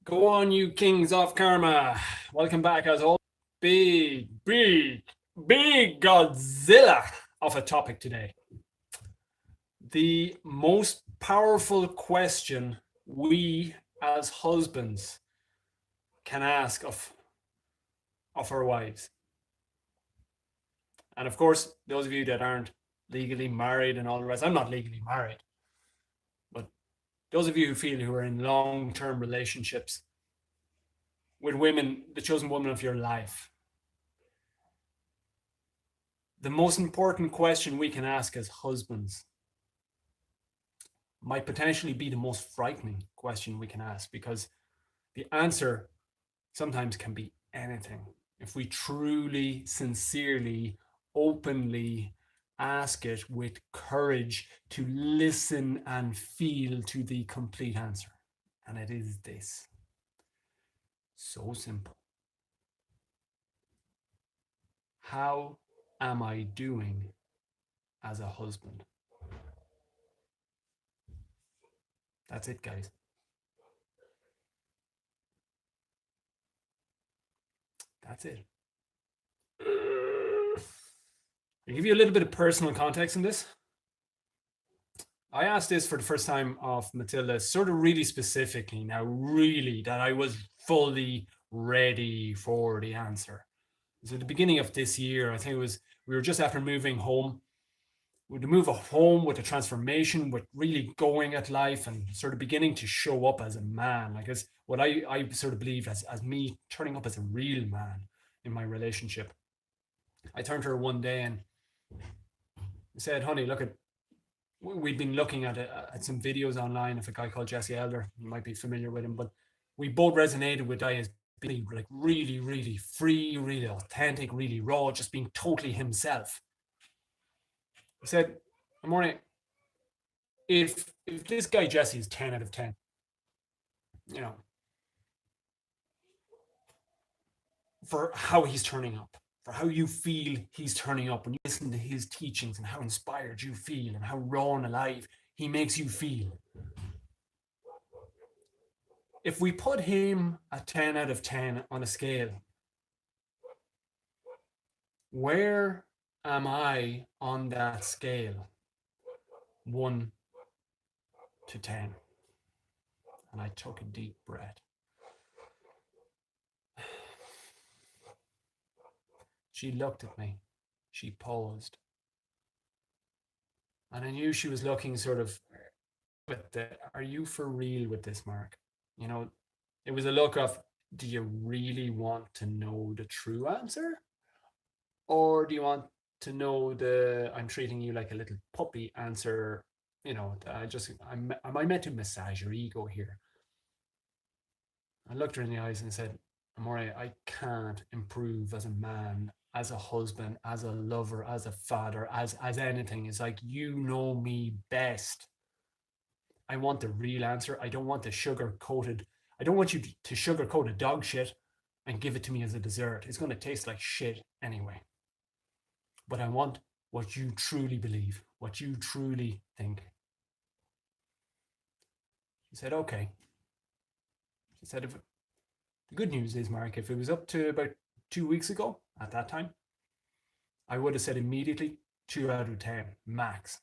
Go on, you kings of karma. Welcome back as always. Big Godzilla of a topic today. The most powerful question we as husbands can ask of our wives. And of course, those of you that aren't legally married and all the rest, I'm not legally married, but those of you who are in long-term relationships with women, the chosen woman of your life, the most important question we can ask as husbands might potentially be the most frightening question we can ask, because the answer sometimes can be anything. If we truly, sincerely, openly ask it with courage to listen and feel to the complete answer. And it is this. So simple. How am I doing as a husband? That's it, guys. That's it. I'll give you a little bit of personal context in this. I asked this for the first time of Matilda, sort of really specifically now, really, that I was fully ready for the answer. It was at the beginning of this year. I think we were just after moving home. With the move of home, with the transformation, with really going at life and sort of beginning to show up as a man. Like as what I sort of believe as me turning up as a real man in my relationship. I turned to her one day and said, honey, look, we'd been looking at some videos online of a guy called Jesse Elder. You might be familiar with him, but we both resonated with Guy as being like really, really free, really authentic, really raw, just being totally himself. I said, Amore, if this guy Jesse is 10 out of 10, you know, for how he's turning up, for how you feel he's turning up when you listen to his teachings and how inspired you feel and how raw and alive he makes you feel. If we put him at 10 out of 10 on a scale, where am I on that scale? 1 to 10. And I took a deep breath. She looked at me. She paused. And I knew she was looking sort of with the, are you for real with this, Mark? You know, it was a look of, do you really want to know the true answer? Or do you want to know the, I'm treating you like a little puppy answer? You know, am I meant to massage your ego here? I looked her in the eyes and said, Amore, I can't improve as a man, as a husband, as a lover, as a father, as anything. It's like, you know me best. I want the real answer. I don't want the sugar-coated, I don't want you to sugarcoat a dog shit and give it to me as a dessert. It's going to taste like shit anyway. But I want what you truly believe, what you truly think. She said, okay. She said, the good news is, Mark, if it was up to about 2 weeks ago at that time, I would have said immediately 2 out of 10, max.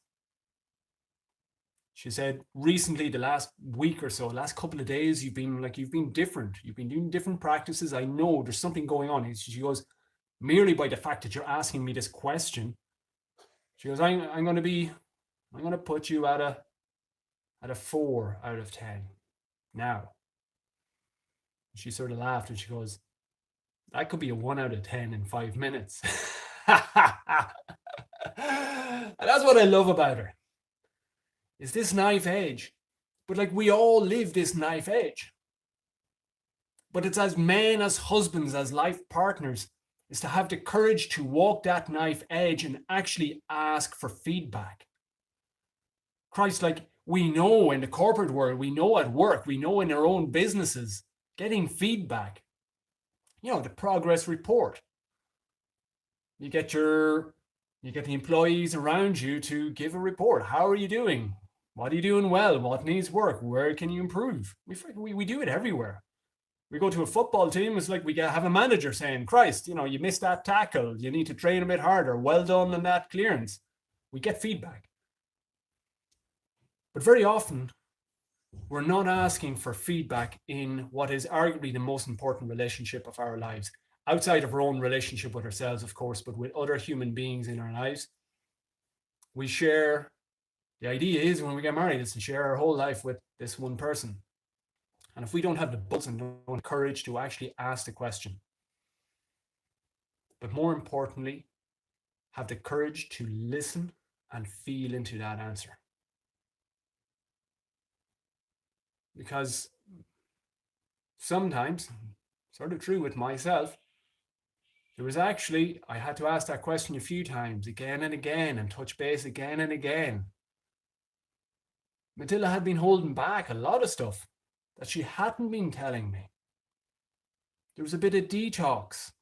She said, recently, the last week or so, last couple of days, you've been different. You've been doing different practices. I know there's something going on. She goes, merely by the fact that you're asking me this question, she goes, I'm going to put you at a 4 out of 10 now. She sort of laughed and she goes, that could be a 1 out of 10 in 5 minutes. And that's what I love about her. Is this knife edge. But like, we all live this knife edge. But it's as men, as husbands, as life partners, is to have the courage to walk that knife edge and actually ask for feedback. Christ, like, we know in the corporate world, we know at work, we know in our own businesses, getting feedback. You know, the progress report. You get the employees around you to give a report. How are you doing? What are you doing well? What needs work? Where can you improve? We do it everywhere. We go to a football team, it's like we have a manager saying, Christ, you missed that tackle. You need to train a bit harder. Well done on that clearance. We get feedback. But very often, we're not asking for feedback in what is arguably the most important relationship of our lives, outside of our own relationship with ourselves, of course, but with other human beings in our lives. We share, the idea is when we get married is to share our whole life with this one person. And if we don't have the balls and don't have the courage to actually ask the question, but more importantly, have the courage to listen and feel into that answer. Because sometimes, sort of true with myself, there was actually, I had to ask that question a few times, again and again, and touch base again and again. Matilda had been holding back a lot of stuff that she hadn't been telling me. There was a bit of detox.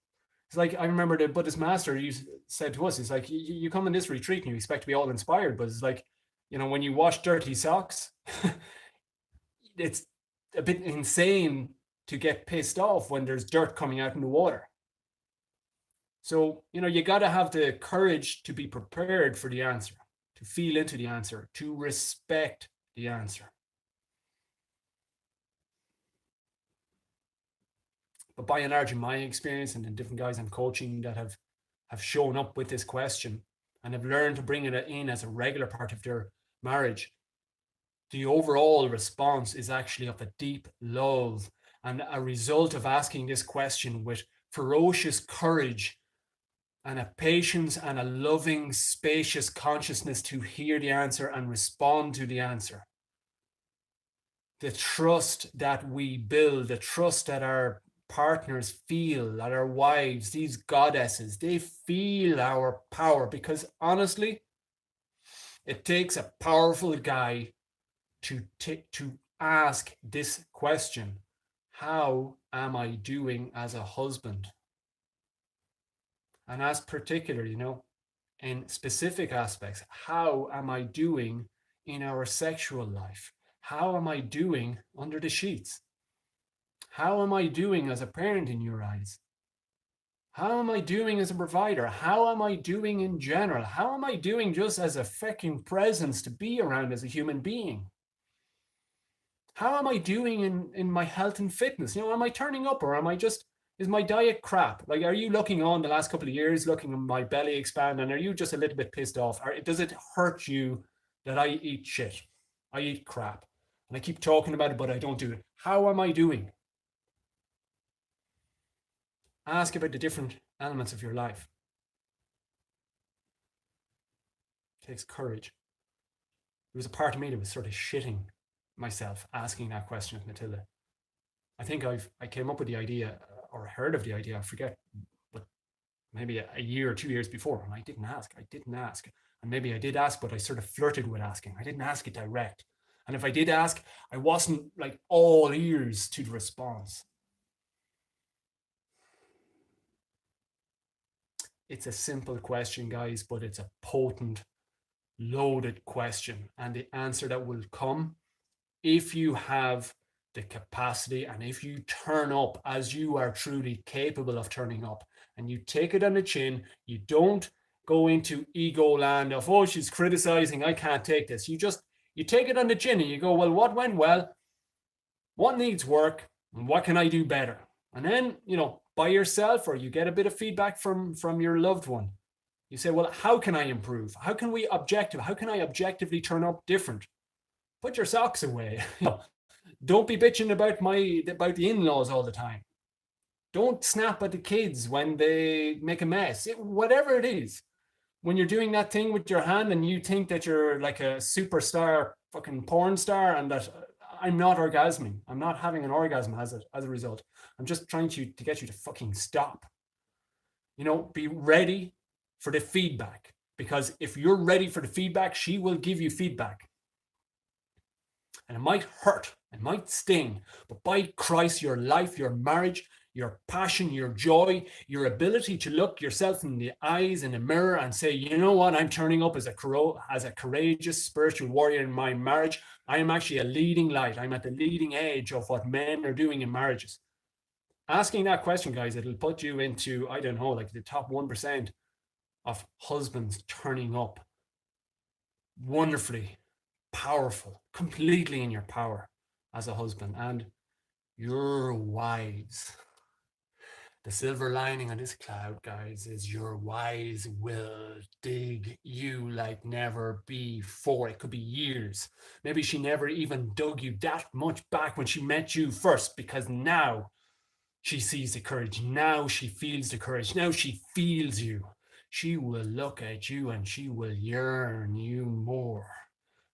It's like, I remember the Buddhist master said to us, it's like, you come in this retreat and you expect to be all inspired, but it's like, when you wash dirty socks, it's a bit insane to get pissed off when there's dirt coming out in the water. So, you got to have the courage to be prepared for the answer, to feel into the answer, to respect the answer. But by and large, in my experience and the different guys I'm coaching that have shown up with this question and have learned to bring it in as a regular part of their marriage, the overall response is actually of a deep love and a result of asking this question with ferocious courage and a patience and a loving, spacious consciousness to hear the answer and respond to the answer. The trust that we build, the trust that our partners feel, that our wives, these goddesses, they feel our power, because honestly, it takes a powerful guy to ask this question: how am I doing as a husband? And as particular, in specific aspects, how am I doing in our sexual life? How am I doing under the sheets? How am I doing as a parent in your eyes? How am I doing as a provider? How am I doing in general? How am I doing just as a fucking presence to be around as a human being? How am I doing in my health and fitness? Am I turning up, or am I just, is my diet crap? Like, are you looking on the last couple of years, looking at my belly expand, and are you just a little bit pissed off? Or does it hurt you that I eat shit? I eat crap. And I keep talking about it, but I don't do it. How am I doing? Ask about the different elements of your life. It takes courage. There was a part of me that was sort of shitting myself asking that question of Matilda. I think I came up with the idea, or heard of the idea, I forget, but maybe a year or 2 years before, and I didn't ask. And maybe I did ask, but I sort of flirted with asking. I didn't ask it direct. And if I did ask, I wasn't like all ears to the response. It's a simple question, guys, but it's a potent, loaded question. And the answer that will come, if you have the capacity and if you turn up as you are truly capable of turning up, and you take it on the chin, you don't go into ego land of, oh, she's criticizing, I can't take this. You take it on the chin and you go, well, what went well? What needs work? And what can I do better? And then, by yourself, or you get a bit of feedback from your loved one. You say, well, how can I improve? How can I objectively turn up different? Put your socks away. Don't be bitching about the in-laws all the time. Don't snap at the kids when they make a mess. Whatever it is, when you're doing that thing with your hand and you think that you're like a superstar fucking porn star and that I'm not orgasming, I'm not having an orgasm as a result. I'm just trying to get you to fucking stop. Be ready for the feedback, because if you're ready for the feedback, she will give you feedback. And it might hurt, it might sting, but by Christ, your life, your marriage, your passion, your joy, your ability to look yourself in the eyes in the mirror and say, you know what, I'm turning up as a courageous spiritual warrior in my marriage. I am actually a leading light. I'm at the leading edge of what men are doing in marriages. Asking that question, guys, it'll put you into, I don't know, like the top 1% of husbands turning up wonderfully, powerful, completely in your power as a husband. And your wives, the silver lining on this cloud, guys, is your wives will dig you like never before. It could be years. Maybe she never even dug you that much back when she met you first, because now she sees the courage. Now she feels the courage. Now she feels you. She will look at you and she will yearn you more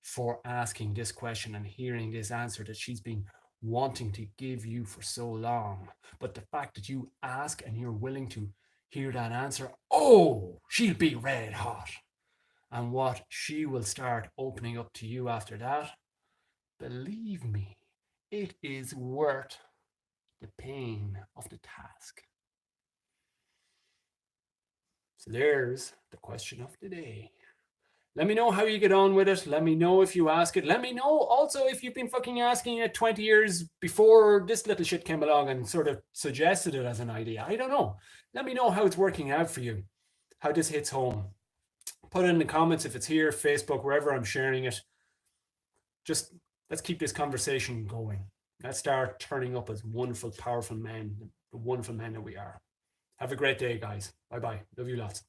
for asking this question and hearing this answer that she's been wanting to give you for so long. But the fact that you ask and you're willing to hear that answer, oh, she'll be red hot. And what she will start opening up to you after that, believe me, it is worth the pain of the task. So there's the question of the day. Let me know how you get on with it. Let me know if you ask it. Let me know also if you've been fucking asking it 20 years before this little shit came along and sort of suggested it as an idea. I don't know. Let me know how it's working out for you, how this hits home. Put it in the comments if it's here, Facebook, wherever I'm sharing it. Just let's keep this conversation going. Let's start turning up as wonderful, powerful men, the wonderful men that we are. Have a great day, guys. Bye-bye. Love you lots.